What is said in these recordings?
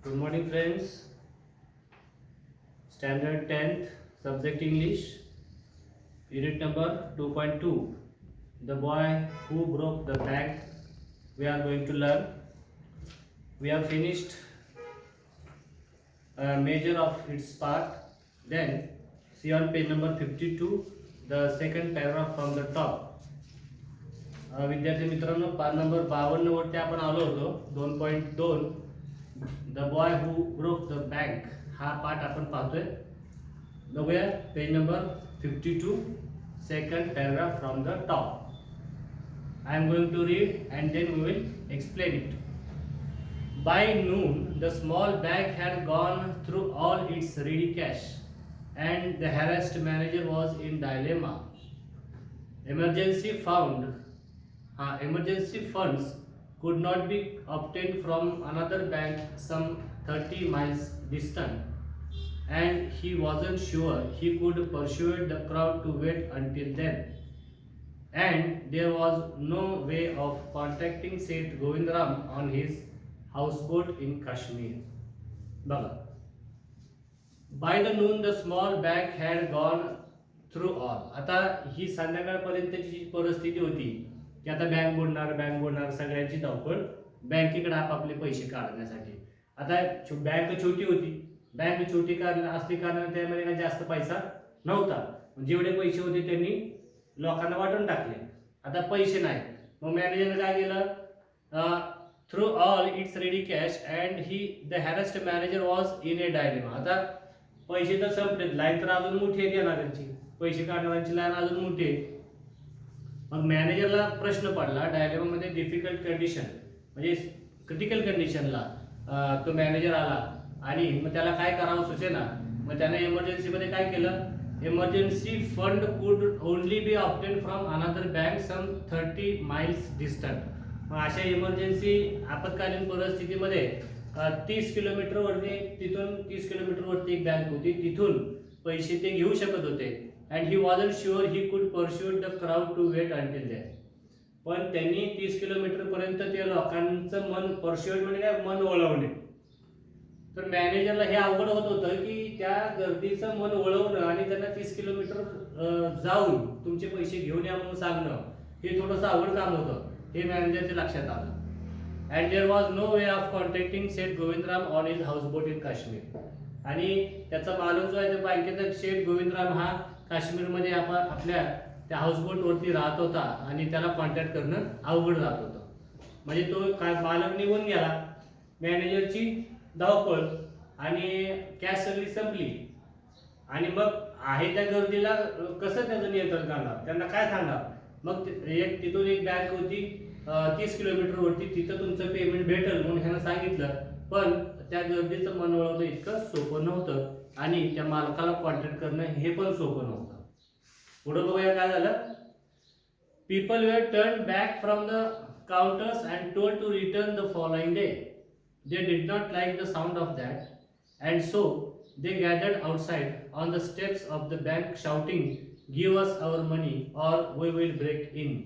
Good morning, friends. Standard 10th, subject English, unit number 2.2. The boy who broke the bank. We are going to learn. We have finished a measure of its part. Then, see on page number 52, the second paragraph from the top. विद्यार्थी मित्रांनो, पान number 52 वरती आपण आलो होतो. 2.2 the boy who broke the bank हा पाठ आपण पाहतोय. बघूया page number 52, second paragraph from the top. I am going to read and then we will explain it. By noon, the small bank had gone through all its ready cash, and the harassed manager was in dilemma. Emergency funds could not be obtained from another bank some 30 miles distant, and he wasn't sure he could persuade the crowd to wait until then. And there was no way of contacting Seth Govindram on his houseboat in Kashmir. बघा, by the noon the small bank had gone through all. आता ही संध्याकाळपर्यंतची जी परिस्थिती होती की आता bank बुडणार सगळ्यांची धावपळ बँकेकडे आपापले पैसे काढण्यासाठी. आता बँक छोटी होती, बँक छोटी असली कारण त्यामध्ये काही जास्त पैसा नव्हता. जेवढे पैसे होते त्यांनी लोकांना वाटून टाकले. आता पैसे नाही, मग मॅनेजरने काय केलं, through all its ready cash and the harassed manager was in a dilemma. आता पैसे तर संपलेत, लाईन तर अजून मोठी आहे देणाऱ्यांची, पैसे काढणाऱ्यांची लाईन अजून मोठी आहे. मग मॅनेजरला प्रश्न पडला, डायलेमा मध्ये डिफिकल्ट कंडिशन म्हणजे क्रिटिकल कंडिशनला तो मॅनेजर आला आणि मग त्याला काय करावं सुचेना. मग त्याने इमर्जन्सी मध्ये काय केलं, emergency fund could only be obtain from another bank some 30 miles distant. मग अशा इमर्जन्सी आपत्कालीन परिस्थितीमध्ये 30 किलोमीटर वरती, तिथून 30 किलोमीटर वरती एक बँक होती, तिथून पैसे ते घेऊ शकत होते. And he wasn't sure he could persuaded the crowd to wait until that. पण त्यांनी 30 किलोमीटर पर्यंत ते लोकांचं मन परस्यूड म्हणजे काय, मन वळवणे. तर मॅनेजरला हे अवघड होत होतं की त्या गर्दीचं मन वळवणं आणि त्यांना 30 किलोमीटर जाऊन तुमचे पैसे घेऊन या म्हणून सांगणं हे थोडंसं अवघड काम होतं. हे मॅनेजरच्या लक्षात आलं. And there was no way of contacting Seth Govindram on his houseboat in Kashmir. आणि त्याचा मालक जो आहे तो बँकेचा शेठ गोविंदराम हा काश्मीरमध्ये आपल्या त्या हाऊसबोटवरती राहत होता आणि त्याला कॉन्टॅक्ट करणं अवघड जात होतं. म्हणजे तो काय मालक निघून गेला, मॅनेजरची धावपळ आणि कॅश सगळी संपली. आणि मग आहे त्या गर्दीला कसं त्याचं नियंत्रण करणार, त्यांना काय सांगणार. मग तिथून एक बँक होती 30 किलोमीटर वरती, तिथं तुमचं पेमेंट भेटेल म्हणून ह्यानं सांगितलं. पण त्या गर्दीचं मन वळवणं इतकं सोपं नव्हतं आणि त्या मालकाला कॉन्टॅक्ट करणं हे पण सोपं नव्हतं. पुढे बघूया काय झालं. People were turn back from the counters and told to return the following day. They did not like the sound of that, and so they gathered outside on the steps of the bank shouting, "Give us our money or we will break in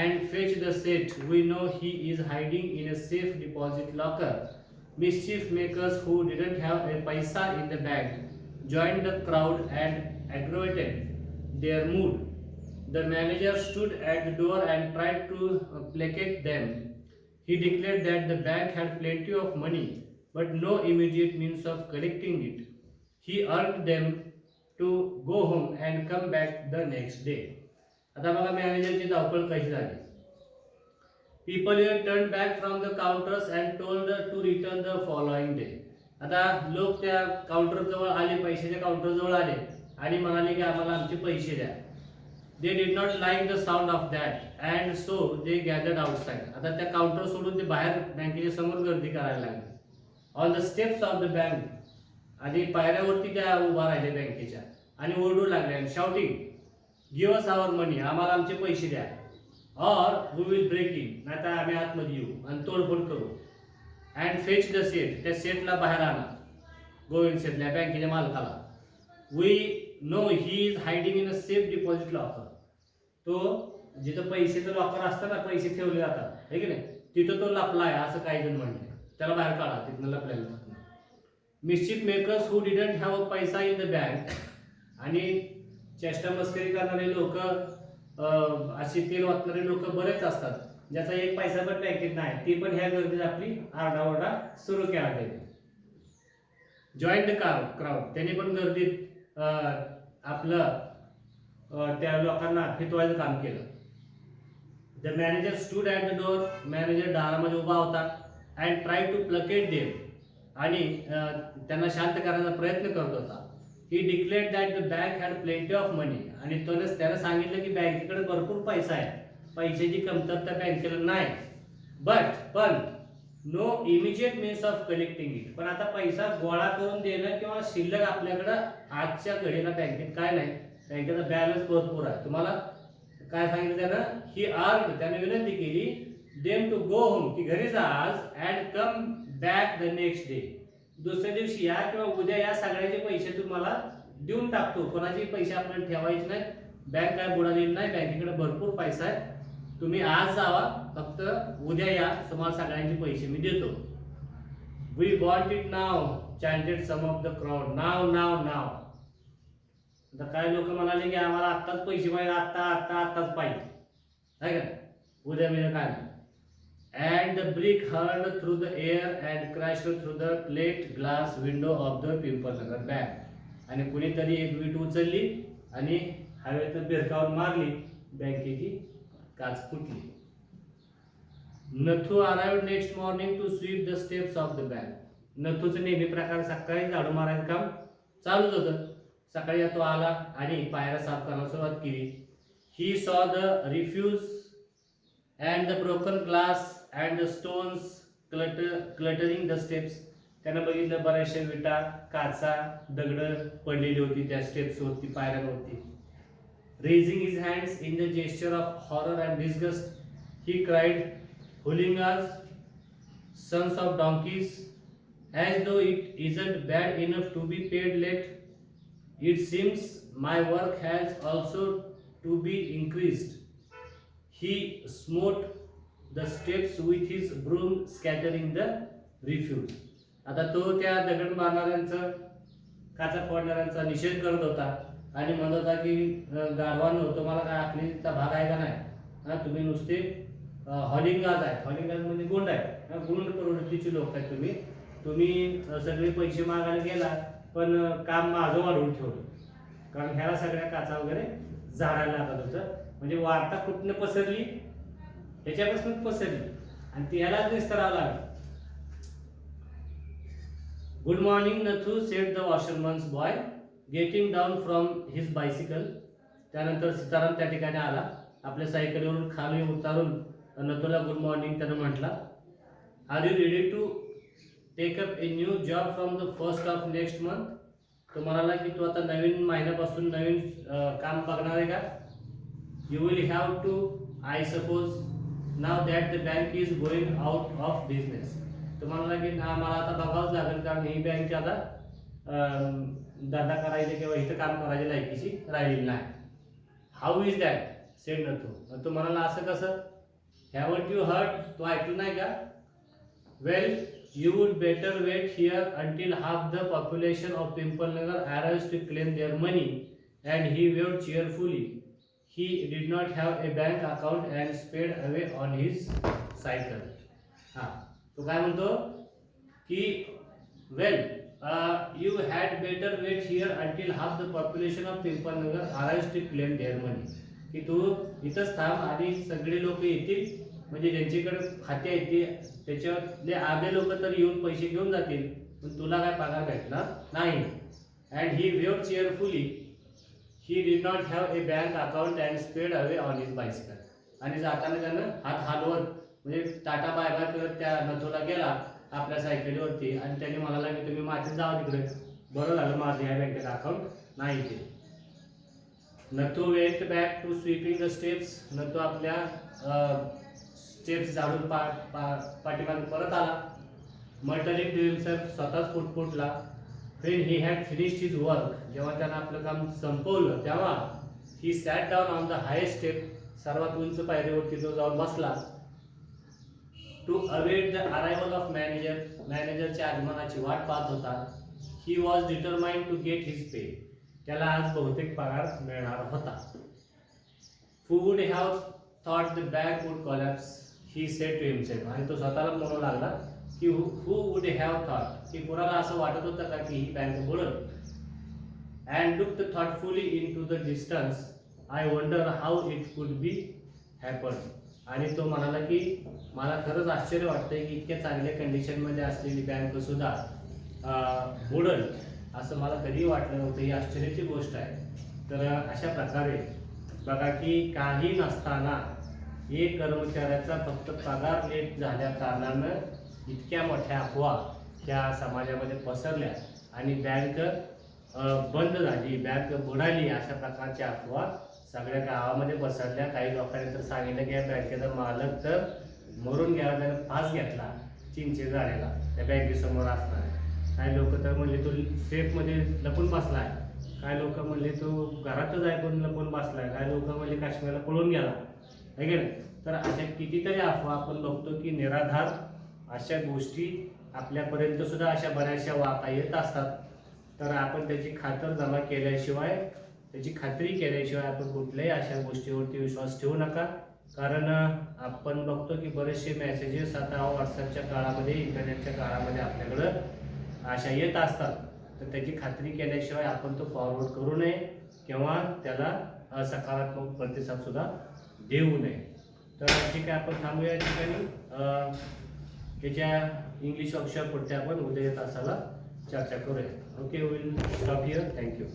and fetch the Seth. We know he is hiding in a safe deposit locker." Mischief makers who didn't have a paisa in the bank joined the crowd and aggravated their mood. The manager stood at the door and tried to placate them. He declared that the bank had plenty of money, but no immediate means of collecting it. He urged them to go home and come back the next day. आता बघा मॅनेजरची धावपळ कशी झाली. People were turned back from the counters and told to return the following day. आता लोक त्या counter जवळ आले, पैशाच्या काउंटर जवळ आले आणि म्हणाले की आम्हाला आमचे पैसे द्या. They did not like the sound of that, and so they gathered outside. आता त्या काउंटर सोडून ते बाहेर बँकेच्या समोर गर्दी करायला लागले. On the steps of the bank, आणि पायऱ्यावरती त्या उभा राहिले बँकेच्या आणि ओरडू लागले आणि शाउटिंग, गिव्ह अस आवर मनी, आम्हाला आमचे पैसे द्या, और वी विल ब्रेक इन, नाहीतर आम्ही आतमध्ये येऊ आणि तोडफोड करू. अँड फेच द सेट, त्या सेटला बाहेर आणा, गोविंद सेटला, बँकेच्या मालकाला. We know he is hiding in a safe deposit locker. तो जिथं पैसेचं लॉकर असतं ना, पैसे ठेवले जातात, है की नाही, तिथं तो लपला आहे असं काही जण म्हणले. त्याला बाहेर काढा, तिथनं लपलेला. Mischief makers who didn't have a पैसा इन द बँक, आणि चेष्टा मस्करी करणारे लोक, अशी तेल वाचणारे लोक बरेच असतात, ज्याचा एक पैसा पण बँकेत नाही, ती पण ह्या गर्दीत आपली आरडाओरडा सुरू केला त्यांनी. जॉईन द क्राऊड, त्यांनी पण गर्दीत आपलं त्या लोकांना फितवायचं काम केलं. The manager stood at the door, manager दारामध्ये उभा होता. And try to placate them, आणि त्यांना शांत करण्याचा प्रयत्न करत होता. He declared that the bank had plenty of money, आणि त्यानं सांगितलं की बँकेकडे भरपूर पैसा आहे, पैशाची कमतरता बँकेला नाही. पण no immediate means of collecting it, पण आता पैसा गोळा करून देणं किंवा शिल्लक आपल्याकडं आजच्या घडीला बँकेत काय नाही, बँकेचा बॅलन्स भरपूर आहे. तुम्हाला काय सांगितलं त्यानं, ही त्याने विनंती केली देम टू गो होम, की घरी जा आज, and come back the next day, दुसऱ्या दिवशी या किंवा उद्या या, सगळ्याचे पैसे तुम्हाला देऊन टाकतो, कोणाचे पैसे आपल्याला ठेवायचे नाही, बँक काय बुडालेली नाही, बँकेकडे भरपूर पैसा आहे, तुम्ही आज जावा, फक्त उद्या या, तुम्हाला सगळ्यांचे पैसे मी देतो. We want it now, chanted some of the crowd. Now now now. आता काय लोक म्हणाले की आम्हाला आत्ताच पैसे पाहिजे, आत्ताच पाहिजे, आहे का, उद्या काय नाही. And the brick hurled through the air and crashed through the plate glass window of the Pimpalnagar bank. आणि कुणीतरी एक वीट उचलली आणि हवेतून भिरकावून मारली, बँकेची काच फुटली. Nathu arrived next morning to sweep the steps of the bank. नथूचं नेहमी प्रकार सकाळी झाडू मारायचं काम चालूच होतं. सकाळी तो आला आणि पायऱ्या साफ करायला सुरुवात केली. He saw the refuse and the broken glass and the stones cluttering the steps. त्यानं बघितलं बऱ्याचशा विटा, काचा, दगड पडलेली होती त्या स्टेप्स वरती, पायऱ्यांवरती. Raising his hands in the gesture of horror and disgust, he cried, "Hooligans, sons of donkeys, as though it isn't bad enough to be paid late. It seems my work has also to be increased." He smote the steps with his broom, scattering the refuse. आता तो त्या दगड मारणाऱ्यांचा, काचा फोडणाऱ्यांचा निषेध करत होता आणि म्हणत होता की गाढवांनो, तुम्हाला काय अकलीचा भाग आहे का नाही, तुम्ही नुसते हॉलिंगाज आहेत. हॉलिंगाज म्हणजे गुंड आहे, गुंड प्रवृत्तीचे लोक आहेत तुम्ही सगळे पैसे मागायला गेला, पण काम माझं वाढवून ठेवलं, कारण ह्याला सगळ्या काचा वगैरे झाडायला लागत होतं. म्हणजे वार्ता कुठनं पसरली, ह्याच्यापासून पसरली आणि त्यालाच निस्तरावं लागलं. Good morning Nathu, said the washerman's boy getting down from his bicycle. त्यानंतर सीताराम त्या ठिकाणी आला, आपल्या सायकलीवरून खाली उतारून नथूला गुड मॉर्निंग त्यानं म्हटला. Are you ready to take up a new job from the first of next month. तो म्हणाला की तू आता नवीन महिन्यापासून नवीन काम बघणार आहे का. You will have to, I suppose, now that the bank is going out of business. तुम्हाला की मला आता बघावंच लागेल, कारण ही बँक आता धंदा करायचे किंवा इथं काम करायची लायकीची राहिलेली नाही. How is that, sed Nathu. तो म्हणाला असं कसं, हॅवंट यू हर्ड, तो ऐकलं नाही का. वेल, you would better wait here until half the population of Pimpalnagar arrives to claim their money. And he waved cheerfully. He did not have a bank account and sped away on his cycle. तो काय म्हणतो की वेल, you had better wait here until half the population of Pimpalnagar arrives to claim their money. की तू इथंच थांब आणि सगळे लोक येतील, म्हणजे ज्यांच्याकडे खाते आहेत त्याच्यातले अर्धे लोक तर येऊन पैसे घेऊन जातील, पण तुला काय पगार भेटणार नाही. And he waved cheerfully. He did not have a bank account and sped away on his bicycle. आणि जाताना त्यानं हात हलवत, म्हणजे टाटा बाय बाय करत त्या नथूला गेला आपल्या सायकलीवरती, आणि त्याने म्हणाला की तुम्ही माझे जावा तिकडे, बरं झालं माझं ह्या बँकेत अकाउंट नाही ते. Nathu went back to sweeping the steps. Nathu आपल्या स्टेप्स झाडून पाठीमागे परत आला. मटरिंग टू हिमसेल्फ, स्वतःच फुटफुटला. When he had finished his work, जेव्हा त्यानं आपलं काम संपवलं तेव्हा he sat down on the highest step, सर्वात उंच पायरीवरती तो जाऊन बसला. To await the arrival of manager, मॅनेजरच्या आगमनाची वाट पाहत होता. He was determined to get his pay. त्याला आज बहुतेक पगार मिळणार होता. Who would have thought the bank would collapse? He said to himself. आणि तो स्वतःला म्हणू लागला की who would have thought, की कोणाला असं वाटत होतं का की ही bank बुडेल. And looked thoughtfully into the distance. I wonder how it could be happened. आणि तो म्हणाला की मला खरंच आश्चर्य वाटतंय की इतक्या चांगल्या कंडिशनमध्ये असलेली बँक सुद्धा बुडेल असं मला कधीही वाटलं नव्हतं. ही आश्चर्याची गोष्ट आहे. तर अशा प्रकारे बघा की काही नसताना एक कर्मचाऱ्याचा फक्त पगार लेट झाल्या कारणानं इतक्या मोठ्या अफवा ह्या समाजामध्ये पसरल्या आणि बँक बंद झाली, बँक बुडाली अशा प्रकारच्या अफवा सगळ्या गावामध्ये पसरल्या. काही लोकांनी तर सांगितलं की या बँकेचा मालक तर मरून गेला, त्यानं फास घेतला चिंचे झाडाला त्या बँकेसमोर असणार. काही लोक तर म्हणले तो सेफमध्ये लपून बसला आहे, काही लोक म्हणले तो घरातच आहे पण लपून बसला आहे, काही लोक म्हणले काश्मीरला पळून गेला आहे की नाही. तर अशा कितीतरी अफवा आपण बघतो की निराधार अशा गोष्टी आपल्यापर्यंत सुद्धा अशा बऱ्याचशा वार्ता येत असतात. तर आपण त्याची खातरजमा केल्याशिवाय, त्याची खात्री केल्याशिवाय आपण कुठल्याही अशा गोष्टीवरती विश्वास ठेवू नका. कारण आपण बघतो की बरेचसे मेसेजेस आता व्हॉट्सअपच्या काळामध्ये, इंटरनेटच्या काळामध्ये आपल्याकडं अशा येत असतात. तर त्याची खात्री केल्याशिवाय आपण तो फॉरवर्ड करू नये किंवा त्याला सकारात्मक प्रतिसाद सुद्धा देऊ नये. तर ठीक आहे, आपण थांबूया या ठिकाणी. त्याच्या इंग्लिश वर्कशॉप पुढे आपण उद्या तासाला चर्चा करूया. Okay, will stop here. Thank you.